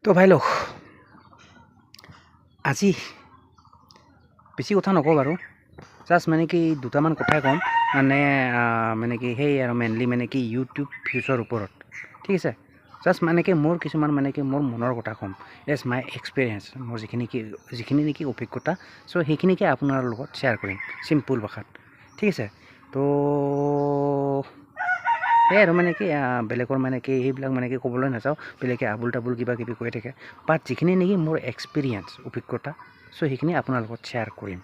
তো ভাই লোক আজি বেছি কথা নকওঁ বাৰু জাষ্ট মানে কি দুটামান কথাই ক'ম মানে কি সেই আৰু মেইনলি মানে কি ইউটিউব ভিউজৰ ওপৰত ঠিক আছে জাষ্ট মানে কি মোৰ কিছুমান মানে কি মোৰ মনৰ কথা ক'ম এজ মাই এক্সপিৰিয়েঞ্চ মোৰ যিখিনি নেকি অভিজ্ঞতা চ' সেইখিনিকে আপোনাৰ লগত শ্বেয়াৰ কৰিম চিম্পুল ভাষাত ঠিক আছে তো এই আৰু মানে কি বেলেগৰ মানে কি সেইবিলাক মানে কি ক'বলৈ নাযাওঁ বেলেগে আবুল তাবুল কিবা কিবি কৈ থাকে বাট যিখিনি নেকি মোৰ এক্সপিৰিয়েঞ্চ অভিজ্ঞতা চ' সেইখিনি আপোনাৰ লগত শ্বেয়াৰ কৰিম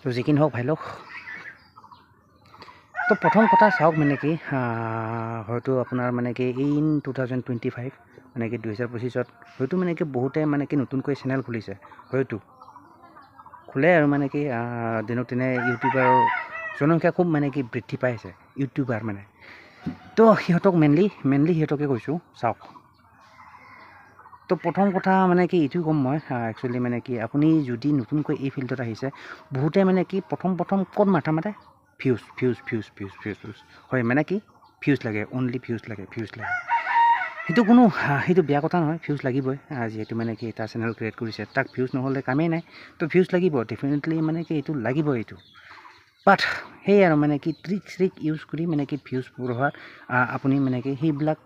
তো যিখিনি হওক ভাই লওক তো প্ৰথম কথা চাওক মানে কি হয়তো আপোনাৰ মানে কি ইন 2025 মানে কি 2025 হয়তো মানে কি বহুতে মানে কি নতুনকৈ চেনেল খুলিছে হয়তো খোলে আৰু মানে কি দিনক দিনে ইউটিউবাৰ জনসংখ্যা খুব মানে কি বৃদ্ধি পাইছে ইউটিউবাৰ মানে তো সিহঁতক মেইনলি সিহঁতকে কৈছোঁ চাওক তো প্ৰথম কথা মানে কি এইটো ক'ম মই একচুৱেলি মানে কি আপুনি যদি নতুনকৈ এই ফিল্ডত আহিছে বহুতে মানে কি প্ৰথম ক'ত মাথা মাৰে ভিউজ হয় মানে কি ভিউজ লাগে অনলি ভিউজ লাগে সেইটো বেয়া কথা নহয় ভিউজ লাগিবই যিহেতু মানে কি এটা চেনেল ক্ৰিয়েট কৰিছে তাক ভিউজ নহ'লে কামেই নাই তো ভিউজ লাগিব ডেফিনেটলি মানে কি এইটো লাগিবই এইটো বাট সেই আৰু মানে কি ট্ৰিক ইউজ কৰি মানে কি ভিউজ বঢ়োৱাৰ আপুনি মানে কি সেইবিলাক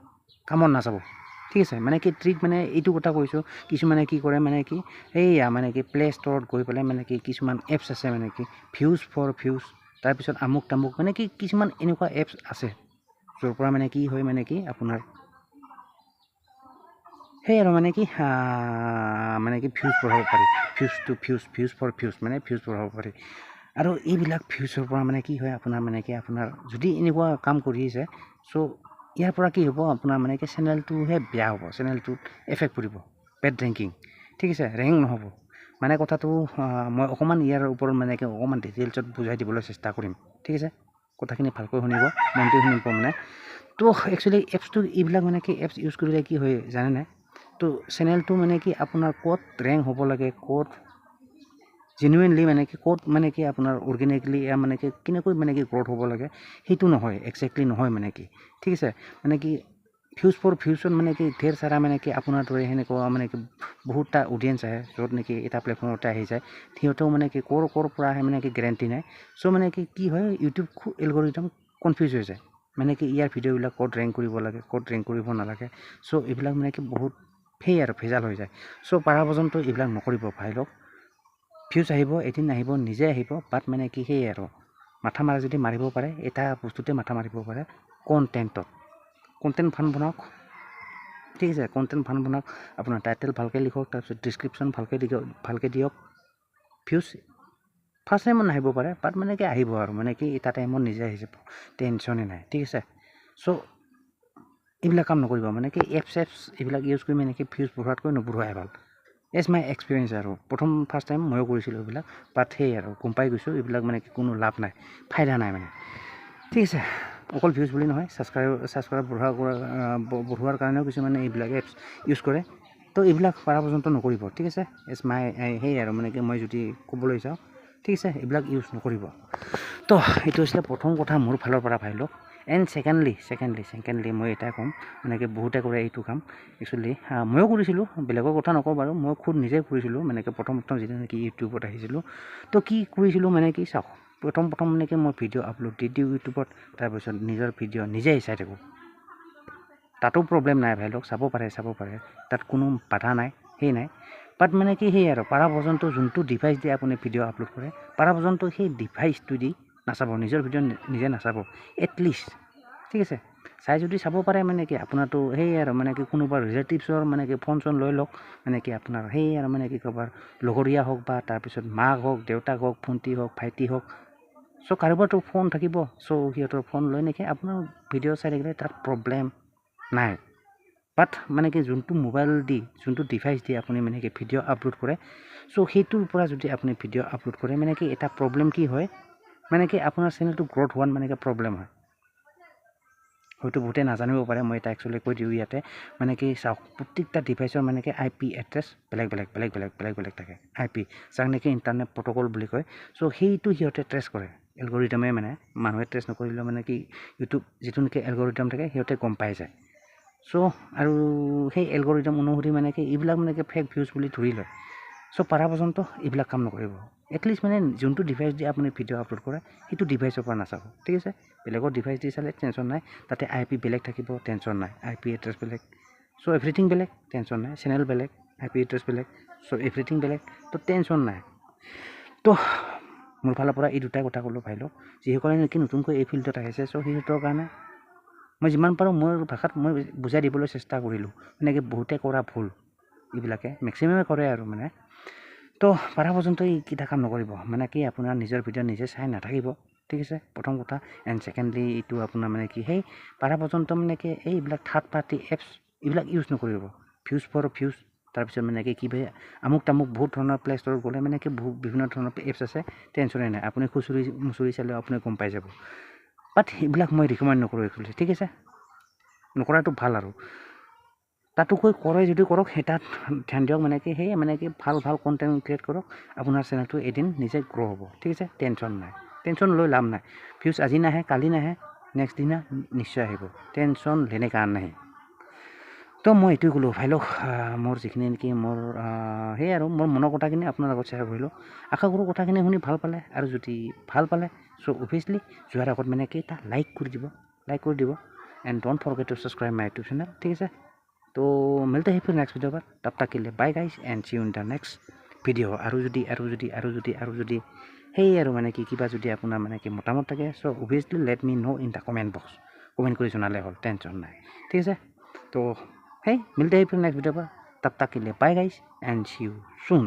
কামত নাযাব ঠিক আছে মানে কি ট্ৰিক মানে এইটো কথা কৈছোঁ কিছুমানে কি কৰে মানে কি এইয়া মানে কি প্লে ষ্ট'ৰত গৈ পেলাই মানে কি কিছুমান এপছ আছে মানে কি ভিউজ ফৰ ভিউজ তাৰপিছত আমুক তামুক মানে কি কিছুমান এনেকুৱা এপছ আছে য'ৰ পৰা মানে কি হয় মানে কি আপোনাৰ সেই আৰু মানে কি ভিউজ বঢ়াব পাৰি ভিউজ ফৰ ভিউজ মানে ভিউজ বঢ়াব পাৰি আৰু এইবিলাক ভিউজৰ পৰা মানে কি হয় আপোনাৰ যদি এনেকুৱা কাম কৰি আছে চ' ইয়াৰ পৰা কি হ'ব আপোনাৰ মানে কি চেনেলটোহে বেয়া হ'ব চেনেলটোত এফেক্ট পৰিব বেড ৰেংকিং ঠিক আছে ৰেংক নহ'ব মানে কথাটো মই অকণমান ইয়াৰ ওপৰত মানে কি অকণমান ডিটেইলছত বুজাই দিবলৈ চেষ্টা কৰিম ঠিক আছে কথাখিনি ভালকৈ শুনিব মনটো শুনিব মানে তো একচুৱেলি এপছটো এইবিলাক মানে কি এপছ ইউজ কৰিলে কি হয় জানেনে তো চেনেলটো মানে কি আপোনাৰ ক'ত ৰেংক হ'ব লাগে ক'ত জেনুইনলি মানে কি ক'ত মানে কি আপোনাৰ অৰ্গেনিকলি মানে কি কেনেকৈ মানে কি গ্ৰ'থ হ'ব লাগে সেইটো নহয় একজেক্টলি নহয় মানে কি ঠিক আছে মানে কি ভিউজ ফৰ ভিউজত মানে কি ধেৰ চাৰা মানে কি আপোনাৰ দৰে সেনেকুৱা মানে কি বহুতটা অডিয়েঞ্চ আহে য'ত নেকি এটা প্লেটফৰ্মতে আহি যায় সিহঁতেও মানে কি ক'ৰ পৰা আহে মানে কি গেৰেণ্টি নাই চ' মানে কি হয় ইউটিউব এলগৰিদম কনফিউজ হৈ যায় মানে কি ইয়াৰ ভিডিঅ'বিলাক ক'ত ৰেংক কৰিব লাগে ক'ত ৰেংক কৰিব নালাগে চ' এইবিলাক মানে কি বহুত আৰু ভেজাল হৈ যায় চ' পাৰা পৰ্যন্ত এইবিলাক নকৰিব ভাই লওক ভিউজ আহিব এদিন আহিব নিজে আহিব বাট মানে কি সেই আৰু মাথা মাৰা যদি মাৰিব পাৰে এটা বস্তুতে মাথা মাৰিব পাৰে কণ্টেণ্ট ভাল বনাওক ঠিক আছে কণ্টেণ্ট ভাল বনাওক আপোনাৰ টাইটেল ভালকৈ লিখক তাৰপিছত ডিছক্ৰিপশ্যন ভালকৈ দিয়ক ভিউজ ফাৰ্ষ্ট টাইমত নাহিব পাৰে বাট মানে কি আহিব আৰু মানে কি এটা টাইমত নিজে আহি যাব টেনশ্যনে নাই ঠিক আছে চ' এইবিলাক কাম নকৰিব মানে কি এপছ এইবিলাক ইউজ কৰি মানে কি ভিউজ বঢ়োৱাতকৈ নবঢ়োৱাই ভাল এজ মাই এক্সপিৰিয়েঞ্চ আৰু ফাৰ্ষ্ট টাইম ময়ো কৰিছিলোঁ এইবিলাক বাট সেই আৰু গম পাই গৈছোঁ এইবিলাক মানে কি কোনো লাভ নাই ফাইদা নাই মানে ঠিক আছে অকল ভিউজ বুলি নহয় ছাবস্ক্ৰাইব বঢ়োৱাৰ কাৰণেও কিছুমানে এইবিলাক এপছ ইউজ কৰে তো এইবিলাক পাৰা পৰ্যন্ত নকৰিব ঠিক আছে এজ মাই সেই আৰু মানে কি মই যদি ক'বলৈ যাওঁ ঠিক আছে এইবিলাক ইউজ নকৰিব তো এইটো হৈছিলে প্ৰথম কথা মোৰ ফালৰ পৰা ভাই লওক এণ্ড ছেকেণ্ডলি মই এটাই ক'ম মানে কি বহুতে কৰে এইটো কাম একচুৱেলি ময়ো কৰিছিলোঁ বেলেগৰ কথা নকওঁ বাৰু মই খুদ নিজে কৰিছিলোঁ মানে কি প্ৰথম যেতিয়া নেকি ইউটিউবত আহিছিলোঁ তো কি কৰিছিলোঁ মানে কি চাওক প্ৰথম মানে কি মই ভিডিঅ' আপলোড দি দিওঁ ইউটিউবত তাৰপিছত নিজৰ ভিডিঅ' নিজেই চাই থাকোঁ তাতো প্ৰব্লেম নাই ভাই লওক চাব পাৰে তাত কোনো বাধা নাই সেই নাই বাট মানে কি সেই আৰু পাৰা পৰ্যন্ত যোনটো ডিভাইচ দি আপুনি ভিডিঅ' আপলোড কৰে পাৰা পৰ্যন্ত সেই ডিভাইচটো দি নাচাব নিজৰ ভিডিঅ' নিজে নাচাব এটলিষ্ট ঠিক আছে চাই যদি চাব পাৰে মানে কি আপোনাৰতো সেই আৰু মানে কি কোনোবা ৰিলেটিভছৰ মানে কি ফোন চোন লৈ লওক মানে কি আপোনাৰ সেই আৰু মানে কি ক'বাৰ লগৰীয়া হওক বা তাৰপিছত মাক হওক দেউতাক হওক ভণ্টি হওক ভাইটি হওক চ' কাৰোবাৰতো ফোন থাকিব চ' সিহঁতৰ ফোন লৈ নেকি আপোনাৰ ভিডিঅ' চাই থাকিলে তাত প্ৰব্লেম নাই বাট মানে কি যোনটো মোবাইল দি যোনটো ডিভাইচ দি আপুনি মানে কি ভিডিঅ' আপলোড কৰে চ' সেইটোৰ পৰা যদি আপুনি ভিডিঅ' আপলোড কৰে মানে কি এটা প্ৰব্লেম কি হয় মানে কি আপোনাৰ চেনেলটো গ্ৰ'থ হোৱাত মানে কি প্ৰব্লেম হয় হয়তো বহুতে নাজানিব পাৰে মই এটা একচুৱেলি কৈ দিওঁ ইয়াতে মানে কি চাওক প্ৰত্যেকটা ডিভাইচৰ মানে কি IP এড্ৰেছ বেলেগ থাকে IP যাক নেকি ইণ্টাৰনেট প্ৰট'কল বুলি কয় চ' সেইটো সিহঁতে ট্ৰেছ কৰে এলগৰিদমে মানে মানুহে ট্ৰেছ নকৰিলেও মানে কি ইউটিউব যিটো নেকি এলগৰিদম থাকে সিহঁতে গম পাই যায় চ' আৰু সেই এলগৰিদম অনুসৰি মানে কি এইবিলাক মানে কি ফেক ভিউজ বুলি ধৰি লয়। চ' পাৰা পৰ্যন্ত এইবিলাক কাম নকৰিব। এটলিষ্ট মানে যোনটো ডিভাইচ দি আপুনি ভিডিঅ' আপলোড কৰে সেইটো ডিভাইচৰ পৰা নাচাব, ঠিক আছে। বেলেগৰ ডিভাইচ দি চালে টেনশ্যন নাই, তাতে IP বেলেগ থাকিব, টেনশ্যন নাই, IP এড্ৰেছ বেলেগ, চ' এভৰিথিং বেলেগ, টেনশ্যন নাই, চেনেল বেলেগ, IP এড্ৰেছ বেলেগ, চ' এভৰিথিং বেলেগ, তো টেনশ্যন নাই। তো মোৰ ফালৰ পৰা এই দুটাই কথা ক'লোঁ ভাই লওক, যিসকলে নেকি নতুনকৈ এই ফিল্ডত আহিছে, চ' সিহঁতৰ কাৰণে মই যিমান পাৰোঁ মোৰ ভাষাত মই বুজাই দিবলৈ চেষ্টা কৰিলোঁ। মানে কি বহুতে কৰা ভুল এইবিলাকে মেক্সিমামে কৰে আৰু মানে। তো পাৰা পৰ্যন্ত এইকেইটা কাম নকৰিব, মানে কি আপোনাৰ নিজৰ ভিডিঅ' নিজে চাই নাথাকিব, ঠিক আছে, প্ৰথম কথা। এণ্ড ছেকেণ্ডলি এইটো আপোনাৰ মানে কি সেই পাৰা পৰ্যন্ত মানে কি এইবিলাক থাৰ্ড পাৰ্টি এপছ এইবিলাক ইউজ নকৰিব। ভিউজ ফৰ ভিউজ, তাৰপিছত মানে কি কিবা আমুক তামুক বহুত ধৰণৰ প্লে ষ্ট'ৰত গ'লে মানে কি বহুত বিভিন্ন ধৰণৰ এপছ আছে, টেনশ্যনেই নাই, আপুনি মুচৰি চালেও আপুনি গম পাই যাব। বাট এইবিলাক মই ৰিকমেণ্ড নকৰোঁ একচুৱেলি, ঠিক আছে, নকৰাটো ভাল আৰু। তাতোকৈ কৰে যদি কৰক, সেই তাত ধ্যান দিয়ক, মানে কি সেই মানে কি ভাল ভাল কণ্টেণ্ট ক্ৰিয়েট কৰক, আপোনাৰ চেনেলটো এদিন নিজে গ্ৰ' হ'ব, ঠিক আছে, টেনশ্যন নাই, টেনশ্যন লৈ লাভ নাই। ভিউজ আজি নাহে, কালি নাহে, নেক্সট দিনা নিশ্চয় আহিব, টেনশ্যন লেনে কাম নাহে। তো মই এইটোৱে ক'লোঁ ভাই লওক, মোৰ যিখিনি নেকি মোৰ সেই আৰু মোৰ মনৰ কথাখিনি আপোনাৰ লগত শ্বেয়াৰ কৰিলোঁ। আশা কৰোঁ কথাখিনি শুনি ভাল পালে, আৰু যদি ভাল পালে চ' অভিয়াছলি যোৱাৰ আগত মানে কি এটা লাইক কৰি দিব, and don't forget two subscribe my YouTube channel, ঠিক আছে। तो मिलते हैं फिर नेक्स्ट वीडियो पर, तब तक के लिए bye guys and see you in the next video'. আৰু যদি সেই আৰু মানে কি কিবা যদি আপোনাৰ মানে কি মতামত থাকে, চ' অভিয়াছলি let me know' in the comment box, comment কৰি জনালে হ'ল, টেনশ্যন নাই, ঠিক আছে। তো মিলতে हैं फिर नेक्स्ट वीडियो पर, तब तक के लिए bye guys and see you soon.